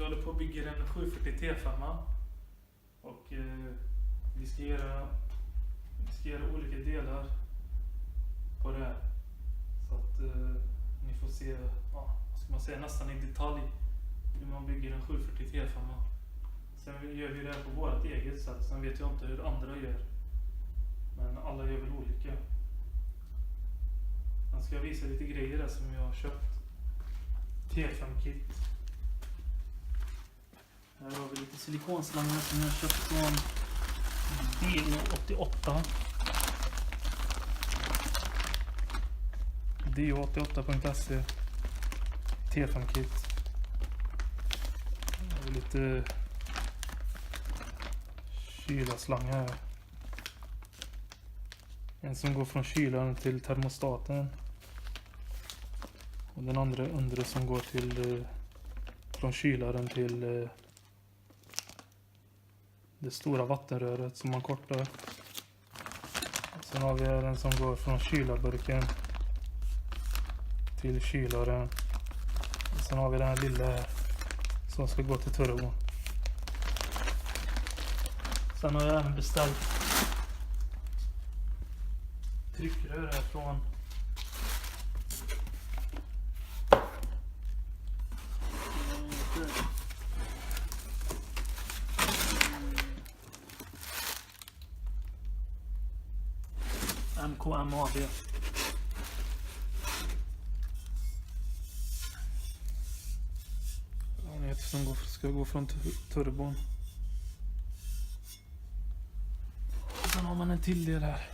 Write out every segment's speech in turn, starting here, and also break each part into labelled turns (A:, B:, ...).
A: håller på att bygga en 740 T5 och vi ska göra olika delar på det här. Så att ni får se, vad ska man säga, nästan i detalj hur man bygger en 740 T5. Sen gör vi det här på vårt eget sätt. Sen vet jag inte hur andra gör. Men alla gör väl olika. Sen ska jag visa lite grejer där som jag har köpt. T5-kit. Här har vi lite silikonslangar som jag har köpt från DO88. DO88.se T5-kit. Här har vi lite kylarslangar här. En som går från kylaren till termostaten. Och den andra undre som går till från kylaren till det stora vattenröret som man kortar. Sen har vi den som går från kylarburken till kylaren. Och sen har vi den här lilla här som ska gå till turbon. Sen har jag även beställt tryckrör här från MKM AB. Den heter som ska gå från turbon. Och sen har man en till del här.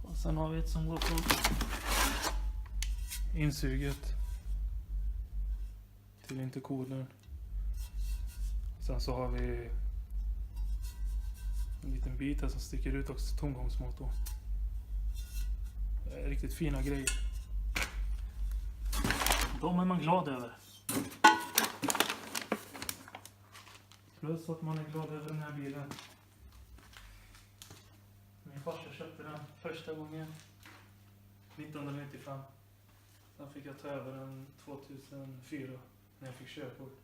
A: Och sen har vi ett som går från insuget till intercoolern. Sen så har vi en liten bit här som sticker ut också, tomgångsmotor. Det är riktigt fina grejer. De är man glad över. Plus att man är glad över den här bilen. Min farsa köpte den första gången 1995. Sen fick jag ta över den 2004 när jag fick körkort.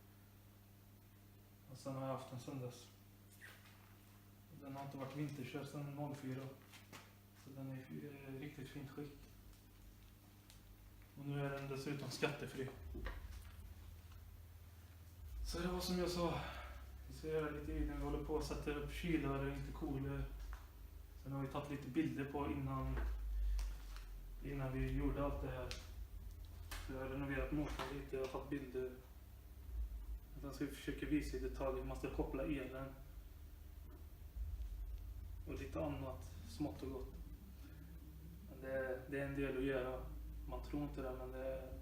A: Och sen har jag haft den sedan dess. Den har inte varit vinterkörd sedan 04. Så den är i riktigt fint skick. Och nu är den dessutom skattefri. Så det var som jag sa. Vi ska göra lite i den. Vi håller på att sätta upp kylare, intercooler. Sen har vi tagit lite bilder på innan vi gjorde allt det här. Så jag har renoverat motorn lite. Jag har tagit bilder. Sen ska vi försöka visa i detalj hur man ska koppla elen. Och lite annat smått och gott. Men det är en del att göra. Man tror inte det, men det är,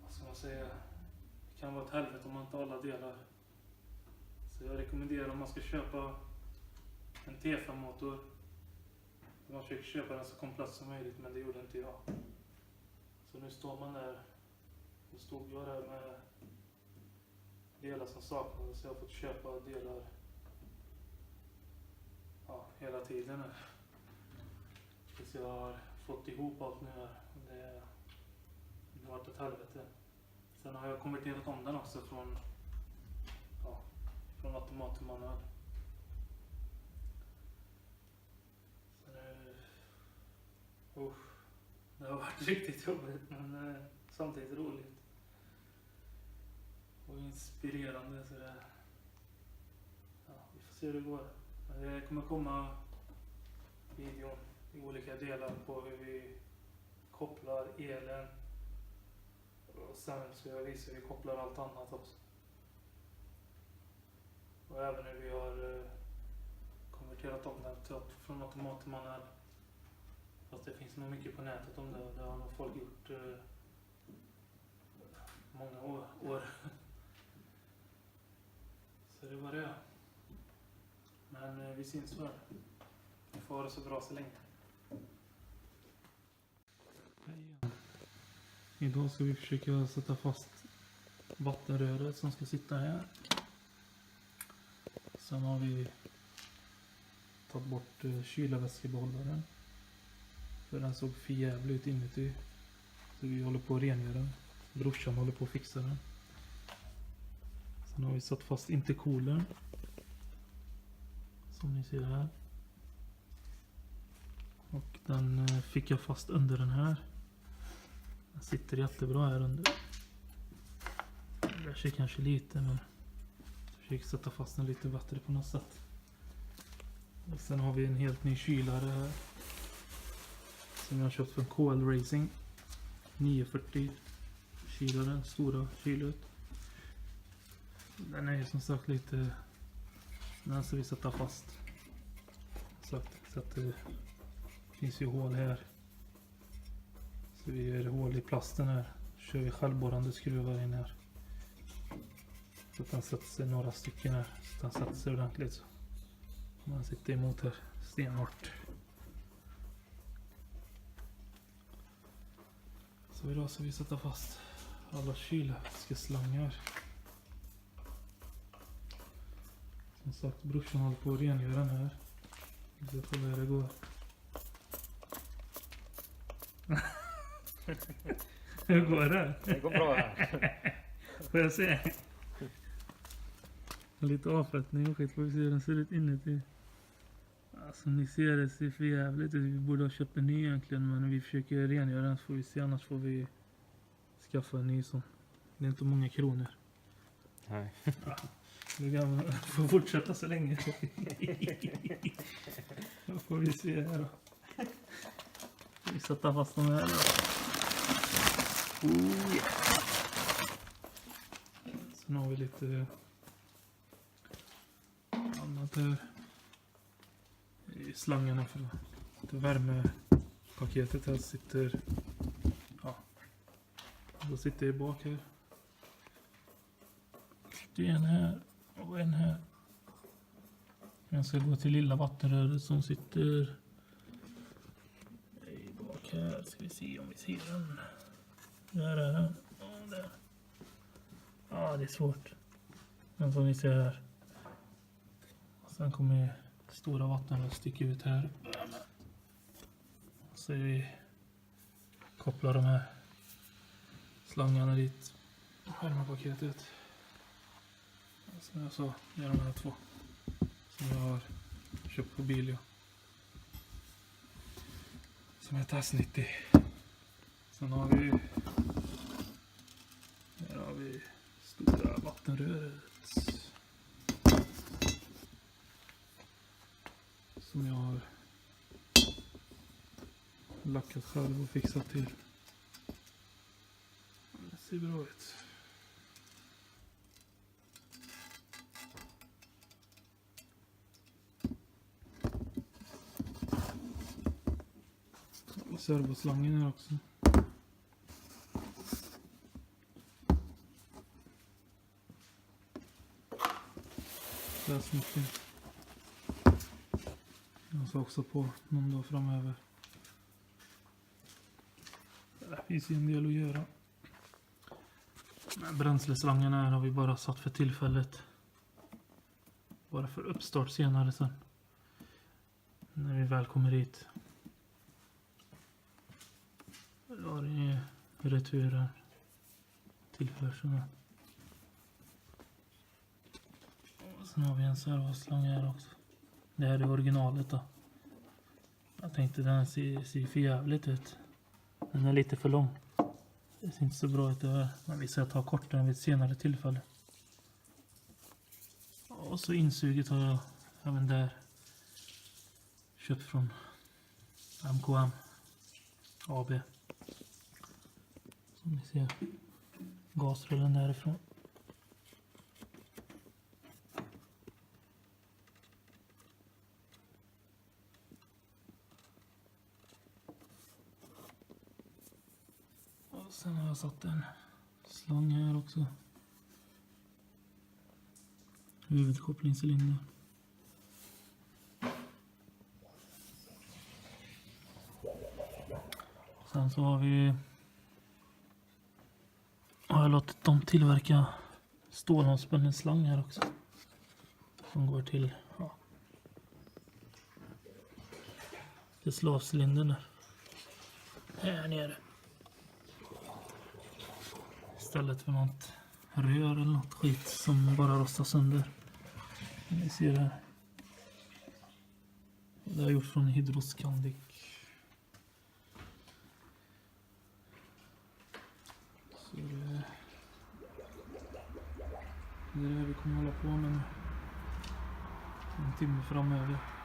A: vad ska man säga, det kan vara ett helvete om man inte har alla delar. Så jag rekommenderar om man ska köpa en T5-motor. Man försöker köpa den så komplett som möjligt, men det gjorde inte jag. Så nu står man där. Nu stod jag där med delar som saknades, så jag har fått köpa delar hela tiden. Så jag har fått ihop allt nu här. Det har varit ett helvete. Sen har jag konverterat om den också från automat till manuell. Det har varit riktigt jobbigt, men samtidigt roligt. Och inspirerande. Så det, vi får se hur det går. Det kommer komma videon i olika delar på hur vi kopplar elen. Och sen ska jag visa hur vi kopplar allt annat också. Och även hur vi har konverterat om den från automat till manuell. Fast det finns nog mycket på nätet om det. Det har nog folk gjort många år. Så det var det. Men vi syns väl. Vi får ha det så bra så länge. Idag ska vi försöka sätta fast vattenröret som ska sitta här. Sen har vi tagit bort kylarvätskebehållaren. För den såg för jävligt ut inuti. Så vi håller på att rengöra den. Brorsan håller på att fixa den. Sen har vi satt fast intercoolern. Som ni ser här. Och den fick jag fast under den här. Den sitter jättebra här under. Det ser kanske lite, men jag försöker sätta fast den lite bättre på något sätt. Och sen har vi en helt ny kylare här. Som jag har köpt från KL Racing. 940 kylare, stora kylet. Den är ju som sagt lite... Den ska vi sätta fast. Så att det finns ju hål här. Så vi gör hål i plasten här. Kör vi självborrande skruvar in här. Så att den sätter sig några stycken här. Så att den sätter sig ordentligt så. Man sitter emot här stenhårt. Så idag ska vi sätta fast alla kylvätskeslangar. Som sagt, brorsan håller på att rengöra den här. Vi ska kolla hur det går. Hur går det?
B: Det går bra.
A: Får jag se? Lite avfettning och skit. Får vi se hur den ser ut inuti. Alltså ni ser, det ser för jävligt ut. Vi borde ha köpt en ny egentligen. Men vi försöker rengöra den så får vi se. Annars får vi skaffa en ny sån. Det är inte många kronor.
B: Nej.
A: Ja, vi kan få fortsätta så länge. Då får vi se här då. Vi sätter fast dem här då. Oh, yeah. Sen har vi lite annat här. I slangarna för det värmepaketet här sitter. Ja. Då sitter det bak här. Det är en här och en här. Jag ska gå till lilla vattenröret som sitter bak här. Ska vi se om vi ser den. Där är den. Där. Ja, det är svårt. Men som ni ser här. Och sen kommer stora vattenrör sticka ut här. Så vi kopplar de här slangarna dit. Värmepaketet. Som jag sa, det är de här två. Som jag har köpt på Bilia. Som är TAS90. Sen har vi... Här har vi stora vattenröret. Som jag har lackat själv och fixat till. Det ser bra ut. Servoslangen här också. Det är snyggt. Jag ska också på någon dag framöver. Det finns ju en del att göra. Men bränsleslangarna här har vi bara satt för tillfället. Bara för uppstart senare sen. När vi väl kommer hit. Då har ni returen. Tillförseln. Och sen har vi en servoslang här också. Det här är originalet då. Jag tänkte den ser för jävligt ut. Den är lite för lång. Det ser inte så bra ut det här. Men vi ska ta kortare vid ett senare tillfälle. Och så insuget har jag även där köpt från MKM AB. Som ni ser. Gasrullen därifrån. Och sen har jag satt en slang här också. Huvudkopplingscylinder. Sen så har jag låtit dem tillverka stålomspunnen slang här också. Som går till till slavcylindern där. Här nere. istället för något rör eller något skit som bara rostar sönder. Ni ser det här. Det har gjorts från Hydroscandic. Så det är det vi kommer hålla på med nu. En timme framöver.